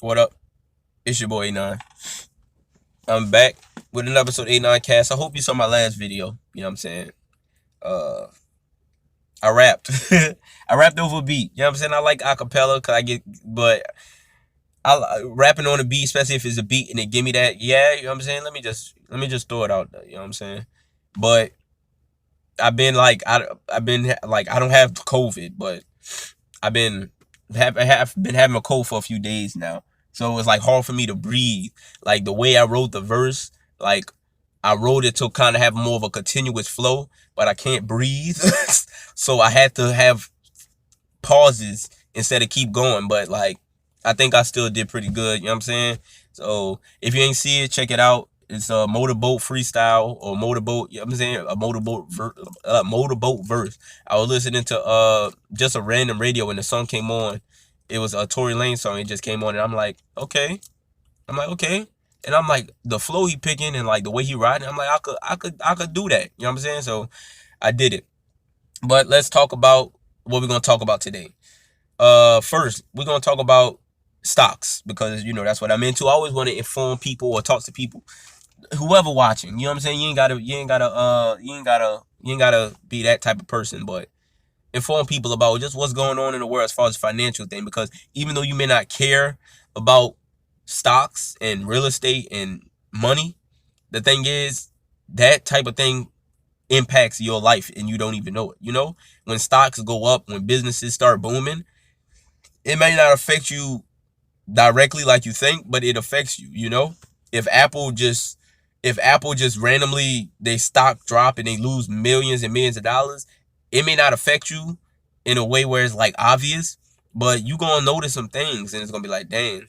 What up? It's your boy A9. I'm back with another episode 89 cast. I hope you saw my last video. You know what I'm saying? Uh I rapped. I rapped over a beat. You know what I'm saying? I like acapella because but rapping on a beat, especially if it's a beat and they give me that, yeah, you know what I'm saying? Let me just throw it out there, you know what I'm saying? But I've been like I don't have COVID, but I've been have been having a cold for a few days now. So it's like hard for me to breathe. Like the way I wrote the verse, like I wrote it to kind of have more of a continuous flow, but I can't breathe. So I had to have pauses instead of keep going. But like I think I still did pretty good, you know what I'm saying? So if you ain't see it, check it out. It's a motorboat freestyle or motorboat, you know what I'm saying? A motorboat verse. I was listening to just a random radio and the song came on. It was a Tory Lane song. It just came on and I'm like, okay. I'm like, okay. And I'm like, the flow he picking and like the way he riding, I'm like, I could do that. You know what I'm saying? So I did it. But let's talk about what we're gonna talk about today. First, we're gonna talk about stocks because that's what I'm into. I always want to inform people or talk to people, whoever watching. You know what I'm saying? You ain't gotta be that type of person, but inform people about just what's going on in the world as far as financial thing. Because even though you may not care about stocks and real estate and money, the thing is that type of thing impacts your life and you don't even know it. When stocks go up, when businesses start booming, it may not affect you directly like you think, but it affects you. If Apple just randomly they stock drop and they lose millions and millions of dollars, it may not affect you in a way where it's like obvious, but you gonna notice some things and it's gonna be like, dang.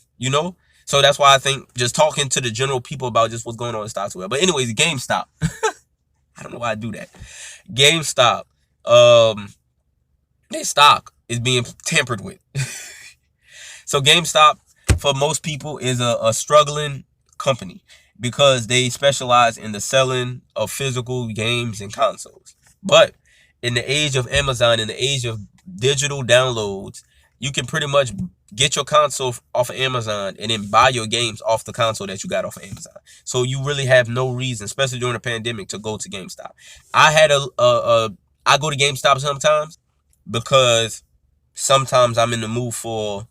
So that's why I think just talking to the general people about just what's going on in stocks. But anyways, GameStop. I don't know why I do that. GameStop. Their stock is being tampered with. So GameStop, for most people, is a struggling company because they specialize in the selling of physical games and consoles. But in the age of Amazon, in the age of digital downloads, you can pretty much get your console off of Amazon and then buy your games off the console that you got off of Amazon. So you really have no reason, especially during the pandemic, to go to GameStop. I had I go to GameStop sometimes because sometimes I'm in the mood for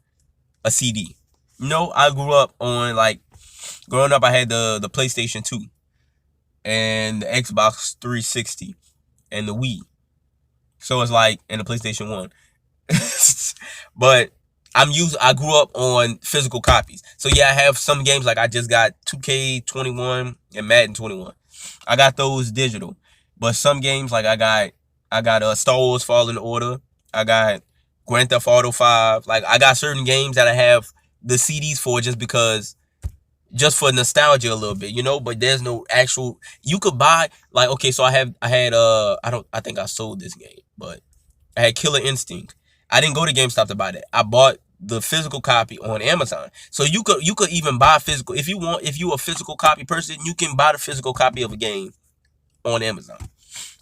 a CD. I grew up on growing up I had the PlayStation 2 and the Xbox 360 and the Wii. So it's like and the PlayStation 1. But I grew up on physical copies. So yeah, I have some games like I just got 2K21 and Madden 21. I got those digital. But some games like I got Star Wars Fallen Order. I got Grand Theft Auto 5. Like I got certain games that I have the CDs for just for nostalgia a little bit, but there's no actual you could buy like okay, so I think I sold this game, but I had Killer Instinct. I didn't go to GameStop to buy that. I bought the physical copy on Amazon. So you could even buy physical if you want. If you a physical copy person, you can buy the physical copy of a game on Amazon.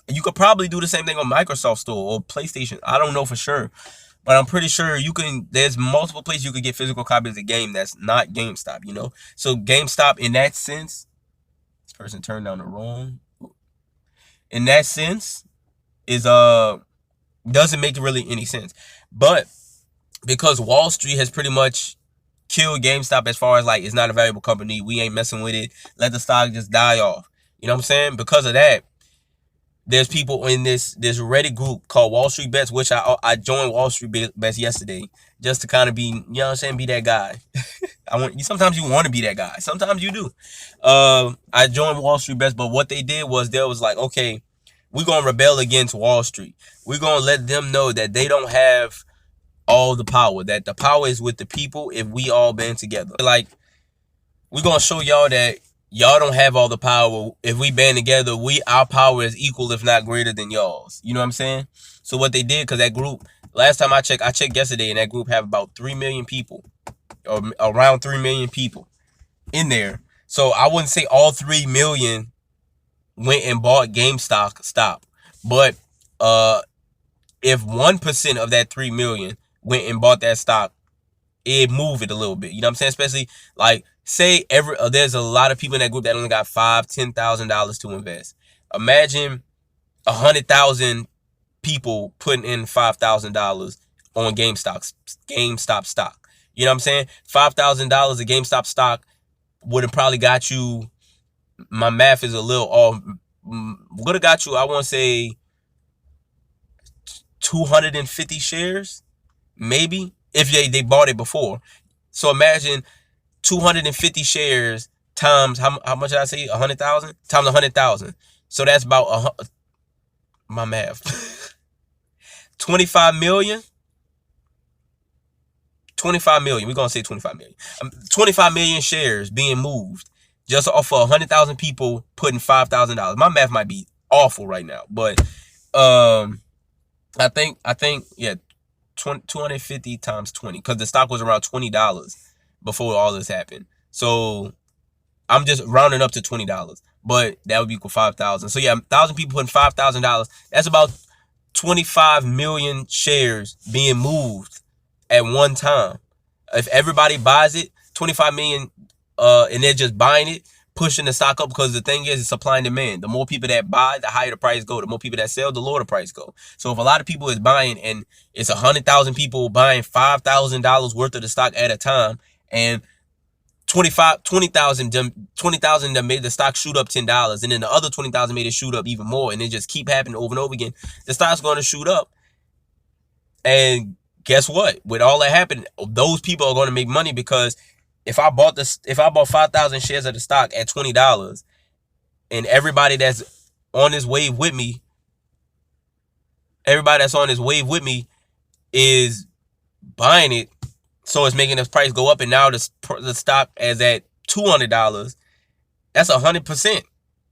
And you could probably do the same thing on Microsoft Store or PlayStation. I don't know for sure, but I'm pretty sure you can. There's multiple places you could get physical copies of the game that's not GameStop. So GameStop in that sense, this person turned down the wrong. In that sense, is doesn't make really any sense. But because Wall Street has pretty much killed GameStop as far as like it's not a valuable company, we ain't messing with it. Let the stock just die off. You know what I'm saying? Because of that, there's people in this Reddit group called Wall Street Bets, which I joined Wall Street Bets yesterday just to kind of be, you know what I'm saying, be that guy. Sometimes you want to be that guy. Sometimes you do. I joined Wall Street Bets, but what they did was they was like, okay, we're gonna rebel against Wall Street. We're gonna let them know that they don't have all the power. That the power is with the people if we all band together. Like we're gonna show y'all that y'all don't have all the power. If we band together, our power is equal, if not greater than y'all's. You know what I'm saying? So what they did, because that group, last time I checked yesterday, and that group have about 3 million people, or around 3 million people in there. So I wouldn't say all 3 million went and bought GameStop stock, but if 1% of that 3 million went and bought that stock, it move it a little bit. You know what I'm saying? Especially like say there's a lot of people in that group that only got $5,000-$10,000 to invest. Imagine 100,000 people putting in $5,000 on GameStop stock. You know what I'm saying? $5,000 of GameStop stock would have probably got you. My math is a little off. Would have got you, I want to say, 250 shares, maybe, if they bought it before. So imagine 250 shares times how much did I say? 100,000 times 100,000. So that's about my math. 25 million. 25 million. We're gonna say 25 million. 25 million shares being moved just off of 100,000 people putting $5,000. My math might be awful right now, but I think yeah, 250 times 20, because the stock was around $20 before all this happened. So I'm just rounding up to $20, but that would be equal 5,000. So yeah, 1,000 people putting $5,000. That's about 25 million shares being moved at one time. If everybody buys it, 25 million, and they're just buying it, pushing the stock up, because the thing is, it's supply and demand. The more people that buy, the higher the price go. The more people that sell, the lower the price go. So if a lot of people is buying, and it's 100,000 people buying $5,000 worth of the stock at a time, and 20,000 that made the stock shoot up $10, and then the other 20,000 made it shoot up even more, and it just keep happening over and over again, the stock's going to shoot up. And guess what? With all that happening, those people are going to make money, because if I bought 5,000 shares of the stock at $20, and everybody that's on this wave with me, is buying it, so it's making the price go up, and now the stock is at $200. That's 100%.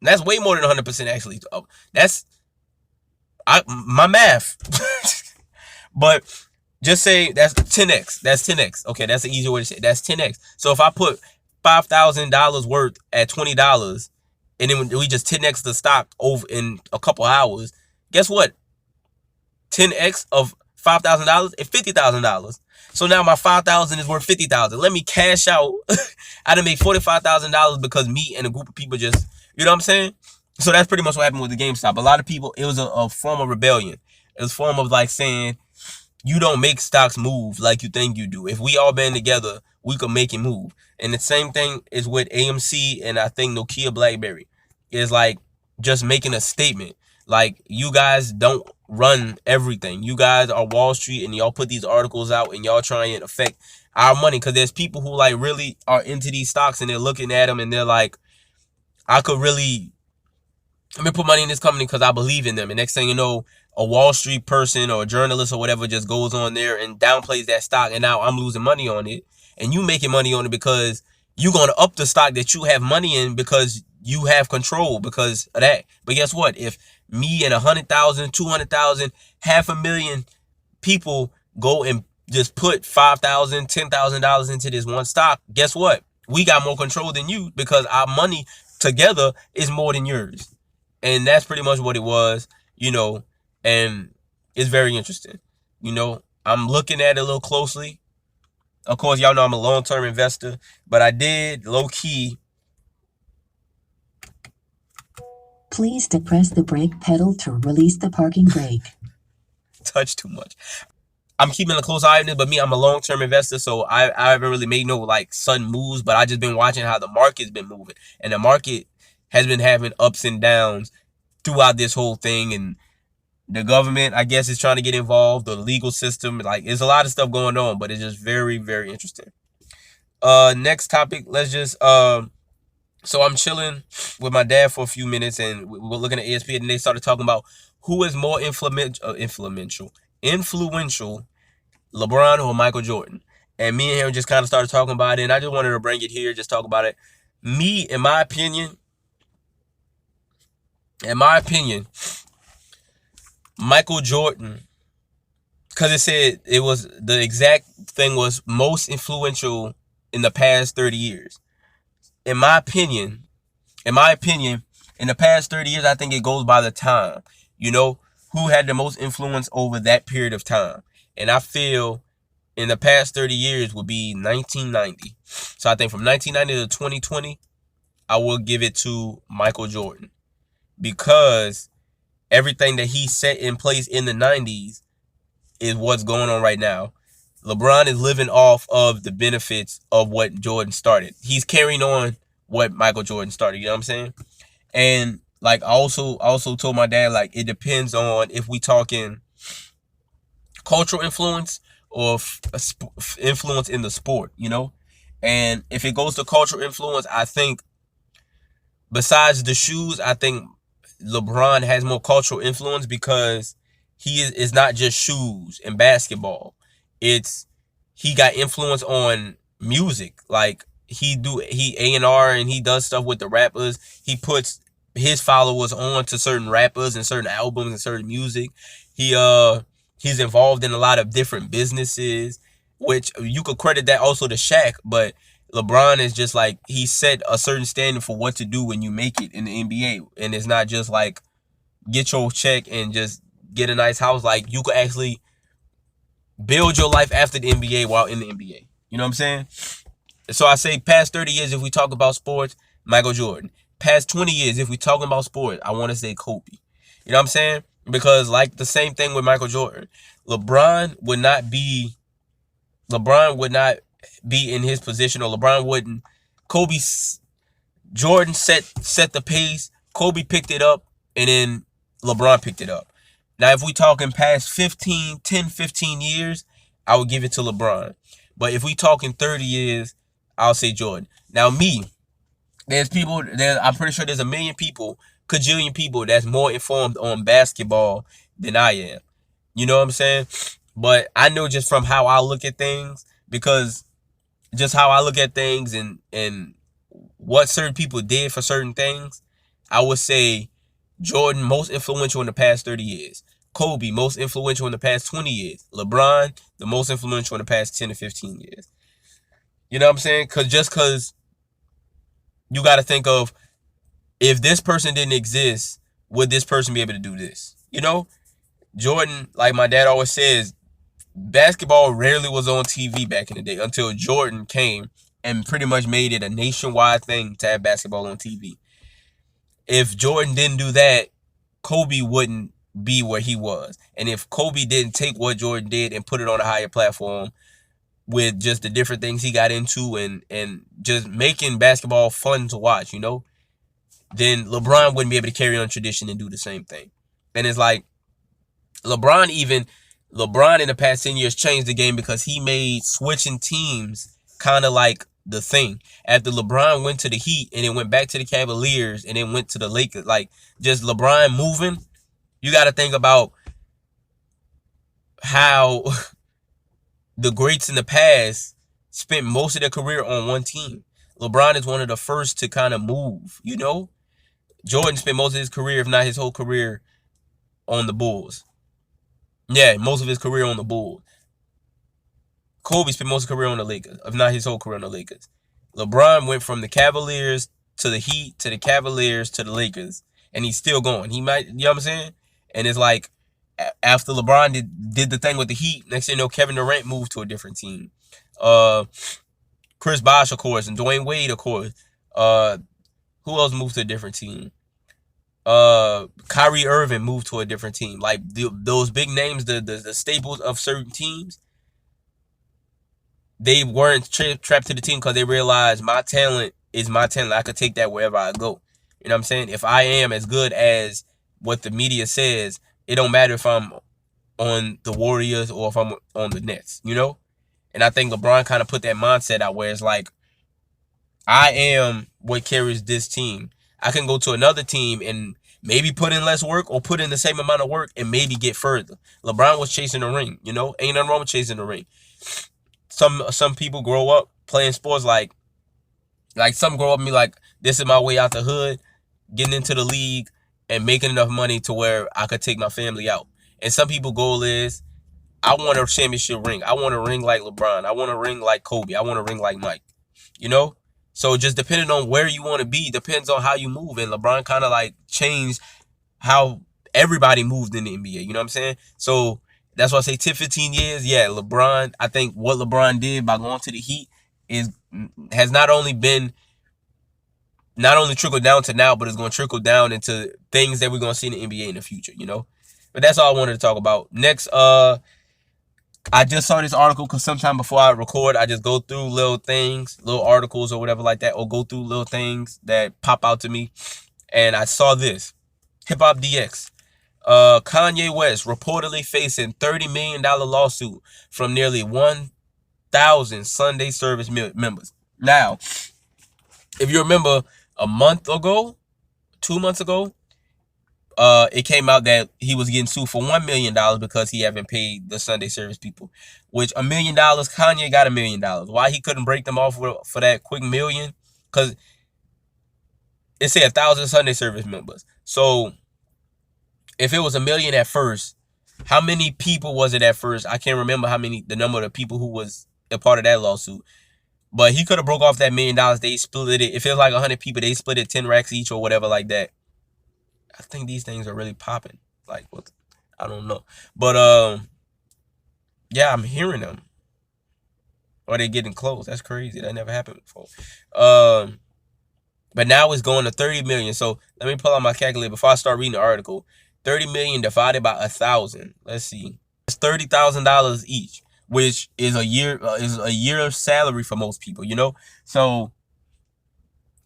That's way more than 100%, actually. That's my math. But just say that's 10x. That's 10x. Okay, that's an easier way to say it. That's 10x. So if I put $5,000 worth at $20, and then we just 10x the stock over in a couple hours, guess what? 10x of $5,000 is $50,000. So now my 5,000 is worth 50,000. Let me cash out. I done made $45,000 because me and a group of people just, you know what I'm saying? So that's pretty much what happened with the GameStop. A lot of people, it was a form of rebellion. It was a form of like saying, you don't make stocks move like you think you do. If we all band together, we could make it move. And the same thing is with AMC and I think Nokia BlackBerry. It's like just making a statement. Like, you guys don't run everything. You guys are Wall Street, and y'all put these articles out, and y'all try and affect our money. Because there's people who like really are into these stocks, and they're looking at them, and they're like, let me put money in this company because I believe in them. And next thing you know, a Wall Street person or a journalist or whatever just goes on there and downplays that stock, and now I'm losing money on it, and you making money on it because you're going to up the stock that you have money in because you have control because of that. But guess what? If me and 100,000, 200,000, 500,000 people go and just put $5,000, $10,000 into this one stock, guess what? We got more control than you because our money together is more than yours. And that's pretty much what it was, and it's very interesting. I'm looking at it a little closely. Of course, y'all know I'm a long-term investor, but I did low-key. Please depress the brake pedal to release the parking brake. Touch too much. I'm keeping a close eye on it, but I'm a long-term investor, so I haven't really made no sudden moves, but I just been watching how the market's been moving. And the market has been having ups and downs throughout this whole thing, and the government, I guess, is trying to get involved, the legal system, there's a lot of stuff going on, but it's just very, very interesting. Next topic, let's just, so I'm chilling with my dad for a few minutes, and we were looking at ESPN, and they started talking about who is more influential, LeBron or Michael Jordan. And me and him just kind of started talking about it, and I just wanted to bring it here, just talk about it. Me, in my opinion, Michael Jordan, because it said it was the exact thing was most influential in the past 30 years. In my opinion, in the past 30 years, I think it goes by the time, who had the most influence over that period of time. And I feel in the past 30 years would be 1990. So I think from 1990 to 2020, I will give it to Michael Jordan, because everything that he set in place in the 90s is what's going on right now. LeBron is living off of the benefits of what Jordan started. He's carrying on what Michael Jordan started. You know what I'm saying? And like I also told my dad, like, it depends on if we talking cultural influence or influence in the sport, you know? And if it goes to cultural influence, I think besides the shoes, I think LeBron has more cultural influence, because it's not just shoes and basketball. It's he got influence on music. Like he A&R, and he does stuff with the rappers. He puts his followers on to certain rappers and certain albums and certain music. He's involved in a lot of different businesses, which you could credit that also to Shaq, but LeBron is just like, he set a certain standard for what to do when you make it in the NBA. And it's not just like get your check and just get a nice house. Like, you could actually build your life after the NBA while in the NBA. You know what I'm saying? So I say past 30 years, if we talk about sports, Michael Jordan. Past 20 years, if we talking about sports, I want to say Kobe. You know what I'm saying? Because like the same thing with Michael Jordan, LeBron would not be in his position, or LeBron wouldn't. Jordan set the pace. Kobe picked it up, and then LeBron picked it up. Now, if we talking past 10, 15 years, I would give it to LeBron. But if we talking 30 years, I'll say Jordan. Now, I'm pretty sure there's a million people, cajillion people that's more informed on basketball than I am. You know what I'm saying? But I know just from how I look at things, because just how I look at things and what certain people did for certain things, I would say Jordan, most influential in the past 30 years. Kobe, most influential in the past 20 years. LeBron, the most influential in the past 10 to 15 years. You know what I'm saying? Because you got to think of, if this person didn't exist, would this person be able to do this? You know? Jordan, like my dad always says, basketball rarely was on TV back in the day until Jordan came and pretty much made it a nationwide thing to have basketball on TV. If Jordan didn't do that, Kobe wouldn't be where he was. And if Kobe didn't take what Jordan did and put it on a higher platform with just the different things he got into and just making basketball fun to watch, you know, then LeBron wouldn't be able to carry on tradition and do the same thing. And it's like LeBron in the past 10 years changed the game, because he made switching teams kind of like the thing. After LeBron went to the Heat and then went back to the Cavaliers and then went to the Lakers, like just LeBron moving, you got to think about how the greats in the past spent most of their career on one team. LeBron is one of the first to kind of move, you know? Jordan spent most of his career, if not his whole career, on the Bulls. Yeah, most of his career on the Bulls. Kobe spent most of his career on the Lakers, if not his whole career on the Lakers. LeBron went from the Cavaliers to the Heat to the Cavaliers to the Lakers, and he's still going. He might, you know what I'm saying? And it's like, after LeBron did the thing with the Heat, next thing you know, Kevin Durant moved to a different team. Chris Bosh, of course, and Dwayne Wade, of course. Who else moved to a different team? Kyrie Irving moved to a different team. Like those big names, the staples of certain teams, they weren't trapped to the team because they realized my talent is my talent. I could take that wherever I go. You know what I'm saying? If I am as good as what the media says, it don't matter if I'm on the Warriors or if I'm on the Nets, you know? And I think LeBron kind of put that mindset out where it's like, I am what carries this team. I can go to another team and maybe put in less work or put in the same amount of work and maybe get further. LeBron was chasing the ring, you know? Ain't nothing wrong with chasing the ring. Some people grow up playing sports like some grow up and be like, this is my way out the hood, getting into the league and making enough money to where I could take my family out. And some people's goal is, I want a championship ring. I want a ring like LeBron. I want a ring like Kobe. I want a ring like Mike. You know? So just depending on where you want to be, depends on how you move. And LeBron kind of like changed how everybody moved in the NBA. You know what I'm saying? So That's why I say 10, 15 years. Yeah, LeBron. I think what LeBron did by going to the Heat has not only trickled down to now, but it's going to trickle down into things that we're going to see in the NBA in the future. But that's all I wanted to talk about. Next, I just saw this article because sometime before I record, I just go through little things, little articles or whatever like that, or go through little things that pop out to me. And I saw this. Hip Hop DX. Kanye West reportedly facing $30 million lawsuit from nearly 1,000 Sunday service members. Now, if you remember a month ago, 2 months ago, it came out that he was getting sued for $1 million because he haven't paid the Sunday service people. Which $1 million, Kanye got $1 million. Why he couldn't break them off for that quick million? Because it said 1,000 Sunday service members. So if it was $1 million at first, how many people was it at first? I can't remember the number of the people who was a part of that lawsuit. But he could have broke off that $1 million. They split it. If it was like 100 people, they split it 10 racks each or whatever like that. I think these things are really popping. Like, what? I don't know. But, yeah, I'm hearing them. Or they're getting close. That's crazy. That never happened before. But now it's going to 30 million. So let me pull out my calculator before I start reading the article. 30 million divided by 1,000. Let's see. It's $30,000 each, which is a year's salary for most people, So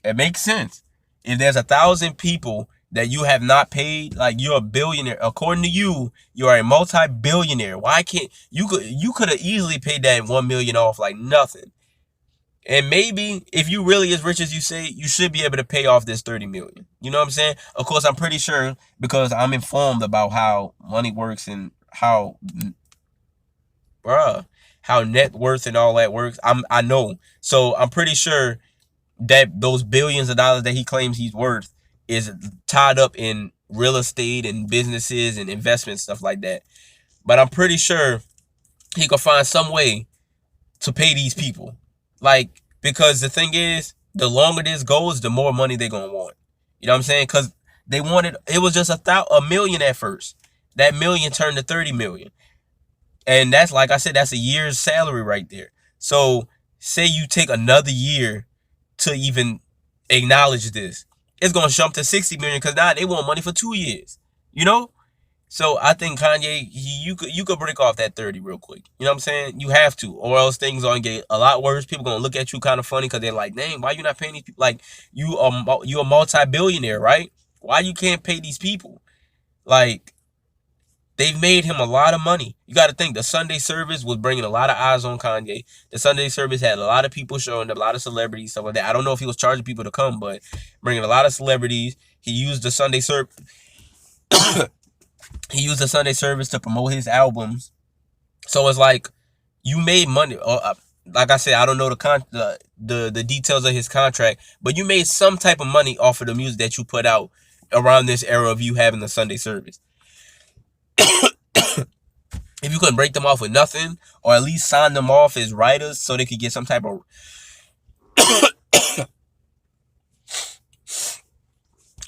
it makes sense. If there's 1,000 people that you have not paid, like you're a billionaire. According to you, you are a multi-billionaire. Why can't you could have easily paid that 1 million off like nothing. And maybe if you really as rich as you say, you should be able to pay off this 30 million. You know what I'm saying? Of course, I'm pretty sure because I'm informed about how money works and how net worth and all that works. I know. So I'm pretty sure that those billions of dollars that he claims he's worth is tied up in real estate and businesses and investment stuff like that. But I'm pretty sure he could find some way to pay these people. Like, because the thing is, the longer this goes, the more money they're going to want. You know what I'm saying? Because it was just a million at first. That million turned to 30 million. And that's, like I said, that's a year's salary right there. So say you take another year to even acknowledge this. It's going to jump to 60 million because now they want money for 2 years. So I think Kanye, you could break off that 30 real quick. You know what I'm saying? You have to, or else things are going to get a lot worse. People going to look at you kind of funny because they're like, dang, why you not paying these people? Like, you a multi-billionaire, right? Why you can't pay these people? Like, they've made him a lot of money. You got to think, the Sunday service was bringing a lot of eyes on Kanye. The Sunday service had a lot of people showing up, a lot of celebrities, stuff like that. I don't know if he was charging people to come, but bringing a lot of celebrities. He used the Sunday service. He used the Sunday service to promote his albums. So it's like, you made money. Like I said, I don't know the details of his contract, but you made some type of money off of the music that you put out around this era of you having the Sunday service. If you couldn't break them off with nothing, or at least sign them off as writers so they could get some type of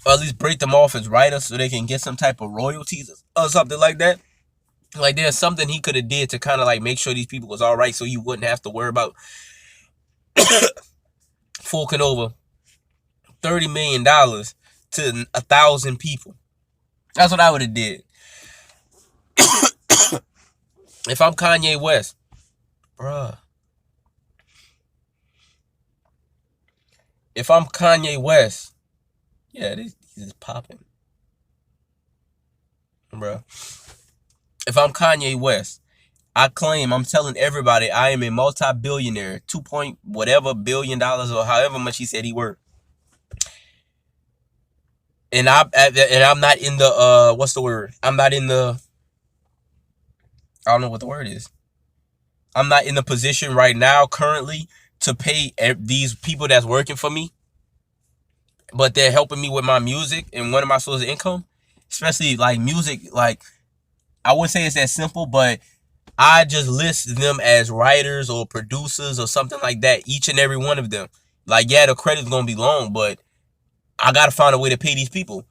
or at least break them off as writers so they can get some type of royalties or something like that. Like, there's something he could have did to kind of like make sure these people was all right, so you wouldn't have to worry about forking over $30 million to 1,000 people. That's what I would have did. If I'm Kanye West, bruh. If I'm Kanye West, yeah, this is popping, bruh. If I'm Kanye West, I'm telling everybody I am a multi-billionaire, 2 point whatever $billion or however much he said he worth. And I'm not in the what's the word? I'm not in the, I don't know what the word is. I'm not in the position right now currently to pay these people that's working for me, but they're helping me with my music and one of my sources of income, especially like music. Like, I wouldn't say it's that simple, but I just list them as writers or producers or something like that, each and every one of them. Like, yeah, the credit's going to be long, but I got to find a way to pay these people.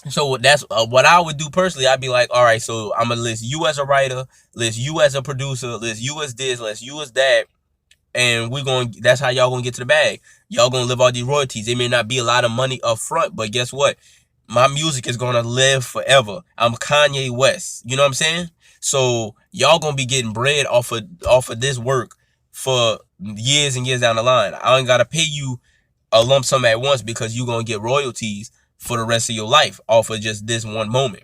So that's what I would do personally. I'd be like, all right, so I'm gonna list you as a writer, list you as a producer, list you as this, list you as that, and we're going. That's how y'all gonna get to the bag. Y'all gonna live all these royalties. It may not be a lot of money up front, but guess what? My music is gonna live forever. I'm Kanye West. You know what I'm saying? So y'all gonna be getting bread off of this work for years and years down the line. I ain't gotta pay you a lump sum at once because you're gonna get royalties for the rest of your life off of just this one moment.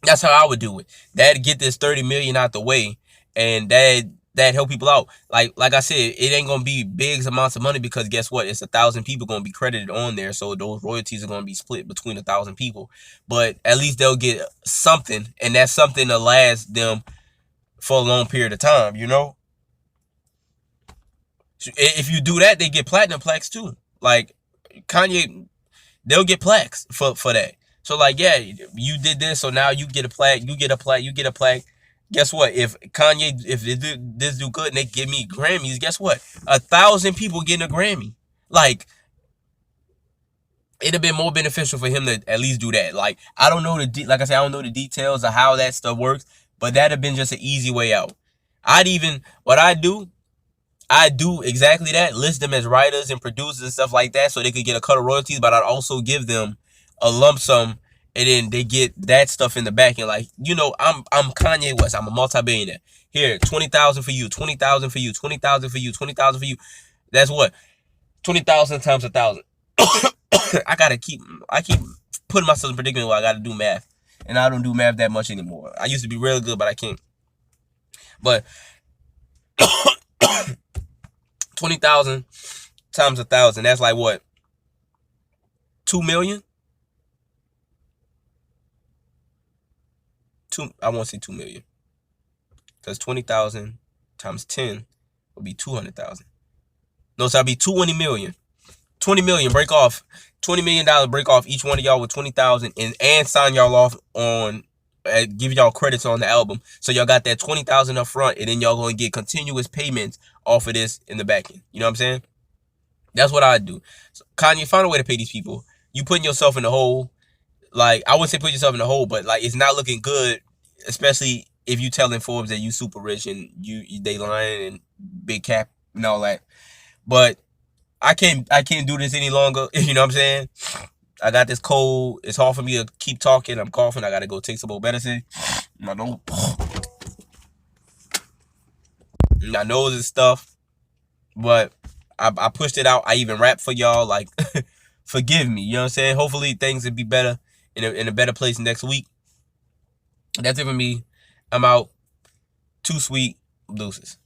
That's how I would do it. That'd get this 30 million out the way, and that help people out. Like I said, it ain't gonna be big amounts of money because guess what? It's 1,000 people gonna be credited on there, so those royalties are gonna be split between 1,000 people. But at least they'll get something, and that's something to last them for a long period of time. You know, if you do that, they get platinum plaques too. Like Kanye, they'll get plaques for that. So like, yeah, you did this, so now you get a plaque, you get a plaque, you get a plaque. Guess what? If Kanye, if this do good and they give me Grammys, guess what? 1,000 people getting a Grammy. Like, it'd have been more beneficial for him to at least do that. Like, I don't know like I said, I don't know the details of how that stuff works, but that'd have been just an easy way out. What I do exactly that, list them as writers and producers and stuff like that so they could get a cut of royalties, but I'd also give them a lump sum and then they get that stuff in the back end. Like, you know, I'm Kanye West. I'm a multi-billionaire. Here, 20,000 for you, 20,000 for you, 20,000 for you, 20,000 for you. That's what? 20,000 times 1,000. I keep putting myself in predicament where I gotta do math. And I don't do math that much anymore. I used to be real good, but I can't. But 20,000 times 1,000, that's like what? 2 million? I won't say 2 million. Because 20,000 times 10 would be 200,000. No, so that'd be 20 million. 20 million break off. $20 million break off each one of y'all with 20,000 and sign y'all off on give y'all credits on the album. So y'all got that 20,000 up front, and then y'all gonna get continuous payments off of this in the back end. You know what I'm saying? That's what I'd do. So, Kanye, find a way to pay these people. You putting yourself in the hole. Like, I wouldn't say put yourself in the hole, but like it's not looking good, especially if you telling Forbes that you super rich and they lying and big cap and all that. But I can't do this any longer. You know what I'm saying? I got this cold. It's hard for me to keep talking. I'm coughing. I gotta go take some more medicine. My nose is stuff. But I pushed it out. I even rapped for y'all. Like, forgive me. You know what I'm saying? Hopefully things will be better in a better place next week. That's it for me. I'm out. Too sweet. Deuces.